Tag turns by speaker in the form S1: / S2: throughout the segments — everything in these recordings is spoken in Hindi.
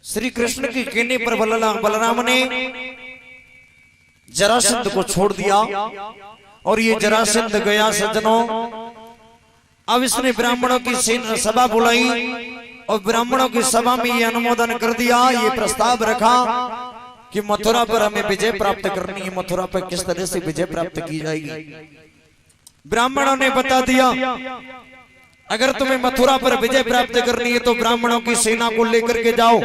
S1: श्री कृष्ण के कहने पर बलराम ने जरासंध को छोड़ दिया और ये जरासंध गया सज्जनों। अब इसने ब्राह्मणों की सभा बुलाई और ब्राह्मणों की सभा में ये अनुमोदन कर दिया, ये प्रस्ताव रखा कि मथुरा पर हमें विजय प्राप्त करनी है। मथुरा पर किस तरह से विजय प्राप्त की जाएगी? ब्राह्मणों ने बता दिया, अगर तुम्हें मथुरा पर विजय प्राप्त करनी है तो ब्राह्मणों की सेना को लेकर के जाओ,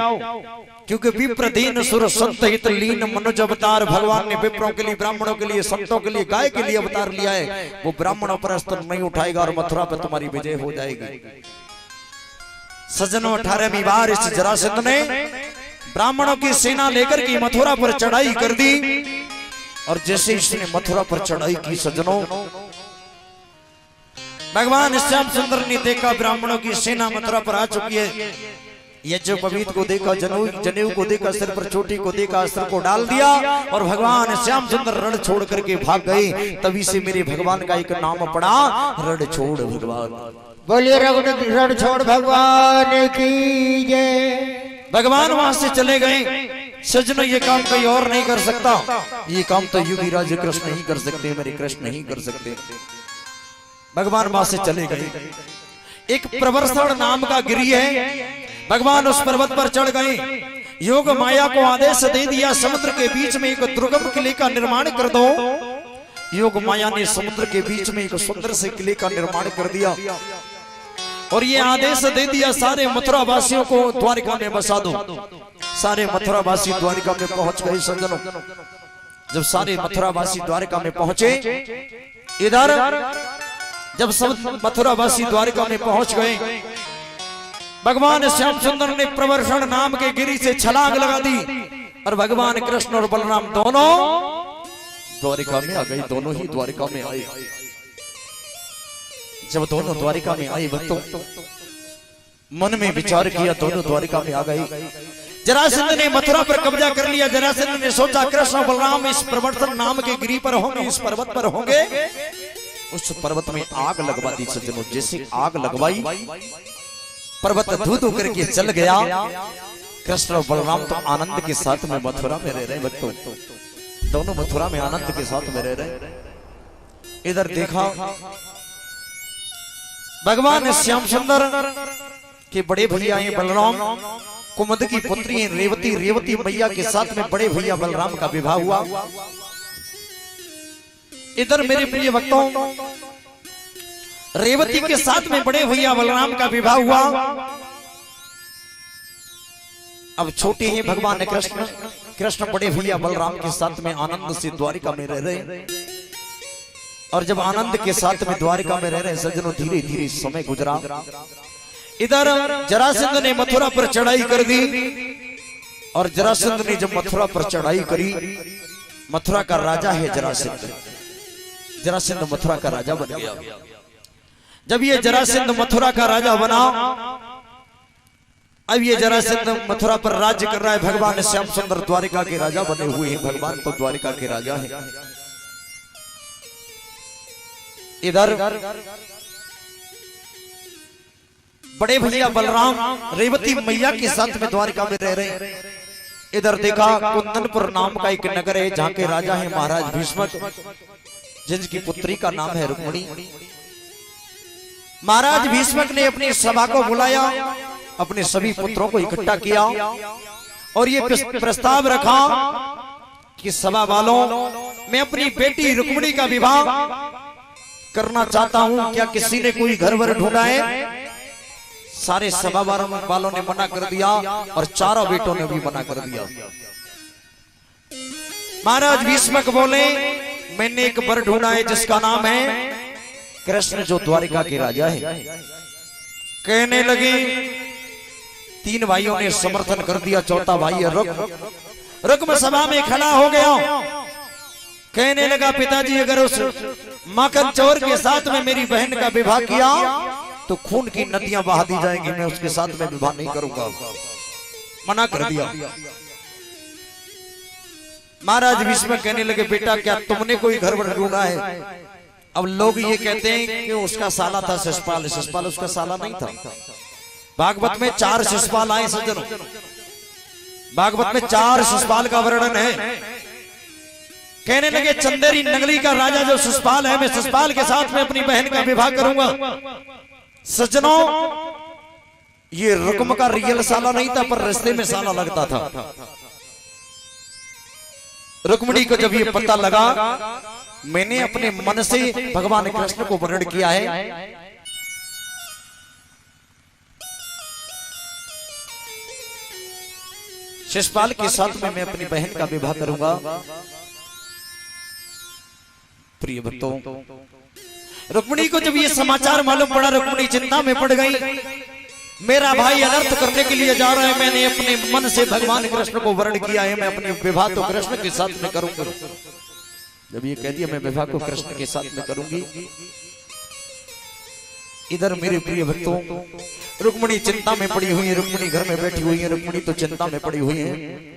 S1: क्योंकि विप्रदीन सुर संत हित लीन मनुज अवतार। भगवान ने विप्रों के लिए, ब्राह्मणों के लिए, संतों के लिए, गाय के लिए अवतार लिया है। वो ब्राह्मणों पर अस्त्र नहीं उठाएगा और मथुरा पर तुम्हारी विजय हो जाएगी। सज्जनों 18वीं बार इस जरासंध ने ब्राह्मणों की सेना लेकर के मथुरा पर चढ़ाई कर दी। और जैसे इसने मथुरा पर चढ़ाई की सज्जनों, भगवान श्याम सुंदर ने देखा ब्राह्मणों की सेना मथुरा पर आ चुकी है। यज्ञोपवीत को देखा, जनेऊ को देखा, सिर पर चोटी को देखा, अस्त्र को डाल दिया और भगवान श्याम सुंदर रण छोड़ करके भाग गए। तभी से मेरे भगवान का एक नाम पड़ा, रण छोड़ भगवान।
S2: बोलिए रण छोड़ भगवान की जय।
S1: भगवान वहां से चले गए। सज्जनों ये काम कोई और नहीं कर सकता, ये काम तो युगिराज कृष्ण ही कर सकते, मेरे कृष्ण ही कर सकते। भगवान वहां से चले गए। एक प्रवर्षण नाम का गिरी है, भगवान उस पर्वत पर चढ़ गए। योग माया को आदेश दे दिया, समुद्र के बीच में एक दुर्गम किले का निर्माण कर दो। योग माया ने समुद्र के बीच में एक सुंदर से किले का निर्माण कर दिया और ये आदेश दे दिया, सारे मथुरा वासियों को द्वारिका में बसा दो। सारे मथुरा वासी द्वारिका में पहुंच गए। सज्जनों जब सारे मथुरा वासी द्वारिका में पहुंचे, इधर जब सब मथुरा वासी द्वारिका में पहुंच गए, भगवान श्याम सुंदर ने प्रवर्षण नाम के गिरी से छलांग लगा दी और भगवान कृष्ण और बलराम दोनों द्वारिका में आ गए। दोनों ही द्वारिका में आए। जब दोनों द्वारिका में आए, भक्तों मन में विचार किया, दोनों द्वारिका में आ गए। जरासंध ने मथुरा पर कब्जा कर लिया। जरासंध ने सोचा कृष्ण और बलराम इस प्रवर्तन नाम के गिरी पर होंगे, इस पर्वत पर होंगे। उस पर्वत में आग लगवा दी सज्जनों। जैसे आग लगवाई, पर्वत धू-धू करके चल गया। कृष्ण और बलराम तो आनंद के साथ में मथुरा में रह रहे। भक्तों दोनों मथुरा में आनंद के साथ में रह रहे। इधर देखा भगवान श्याम सुंदर के बड़े भैया हैं बलराम, कुमुद की पुत्री है रेवती। रेवती मैया के साथ में बड़े भैया बलराम का विवाह हुआ। इधर मेरे प्रिय भक्तों रेवती के साथ में बड़े भैया बलराम का विवाह हुआ। अब छोटे हैं भगवान कृष्ण। कृष्ण बड़े भैया बलराम के साथ में आनंद से द्वारिका में रह रहे। और जब आनंद के साथ में द्वारिका में रह रहे सज्जनों, धीरे धीरे समय गुजरा। इधर जरासंध ने मथुरा पर चढ़ाई कर दी और जरासंध ने जब मथुरा पर चढ़ाई करी, मथुरा का राजा है जरासंध। जरासंध मथुरा का राजा बन गया। जब ये जरासंध मथुरा का राजा बना, अब ये जरासंध मथुरा पर राज्य कर रहा है। भगवान श्याम सुंदर द्वारिका के राजा बने हुए हैं। भगवान तो द्वारिका के राजा है। इधर बड़े भैया बलराम रेवती मैया के साथ में द्वारिका में रह रहे। इधर देखा कुंदनपुर नाम का एक नगर है, जहाँ के राजा है महाराज भीष्मक, जिनकी पुत्री का नाम है रुक्मिणी। महाराज भीष्मक ने अपनी सभा को बुलाया, अपने सभी पुत्रों को इकट्ठा किया और ये प्रस्ताव रखा कि सभा वालों, मैं अपनी बेटी रुक्मिणी का विवाह करना चाहता हूं। क्या किसी ने कोई घर वर ढूंढा है? सारे सभा वालों ने मना कर दिया और चारों बेटों ने भी मना कर दिया। महाराज भीष्मक बोले, मैंने एक वर ढूंढा है जिसका नाम है कृष्ण, जो द्वारिका के राजा है। कहने लगे, तीन भाइयों ने समर्थन कर दिया, चौथा भाई है रुक्म सभा में खड़ा हो गया। कहने लगा, पिताजी अगर उस माखन चोर के साथ में मेरी बहन का विवाह किया तो खून की नदियां बहा दी जाएंगी, मैं उसके साथ में विवाह नहीं करूंगा। मना कर दिया। महाराज भीष्मक कहने लगे, बेटा क्या तुमने कोई घर वर ढूंढा है? अब लोग ये कहते हैं कि उसका साला था शिशुपाल। शिशुपाल उसका साला नहीं था। भागवत में 4 शिशुपाल आए सज्जनों। भागवत में 4 शिशुपाल का वर्णन है। कहने लगे चंदेरी नगरी का राजा जो शिशुपाल है, मैं शिशुपाल के साथ में अपनी बहन का विवाह करूंगा। सज्जनों, ये रुक्म का रियल साला नहीं था, पर रिश्ते में साला लगता था। रुक्मिणी को जब ये पता लगा, मैंने अपने मन से भगवान कृष्ण को वर्ण किया है। शिशुपाल के साथ में मैं अपनी बहन का विवाह करूंगा। प्रिय भक्तों, रुक्मिणी को जब ये समाचार मालूम पड़ा, रुक्मिणी चिंता में पड़ गई। मेरा भाई अनर्थ करने के लिए जा रहा है, मैंने अपने मन से भगवान कृष्ण को वर्ण किया है, मैं अपने विवाह तो कृष्ण के साथ में करूंगा। जब ये कह दिया मैं विवाह को कृष्ण के साथ में करूंगी, इधर मेरे प्रिय भक्तों रुक्मिणी चिंता में पड़ी हुई है। रुक्मिणी घर में बैठी हुई है, रुक्मिणी तो चिंता में पड़ी हुई है।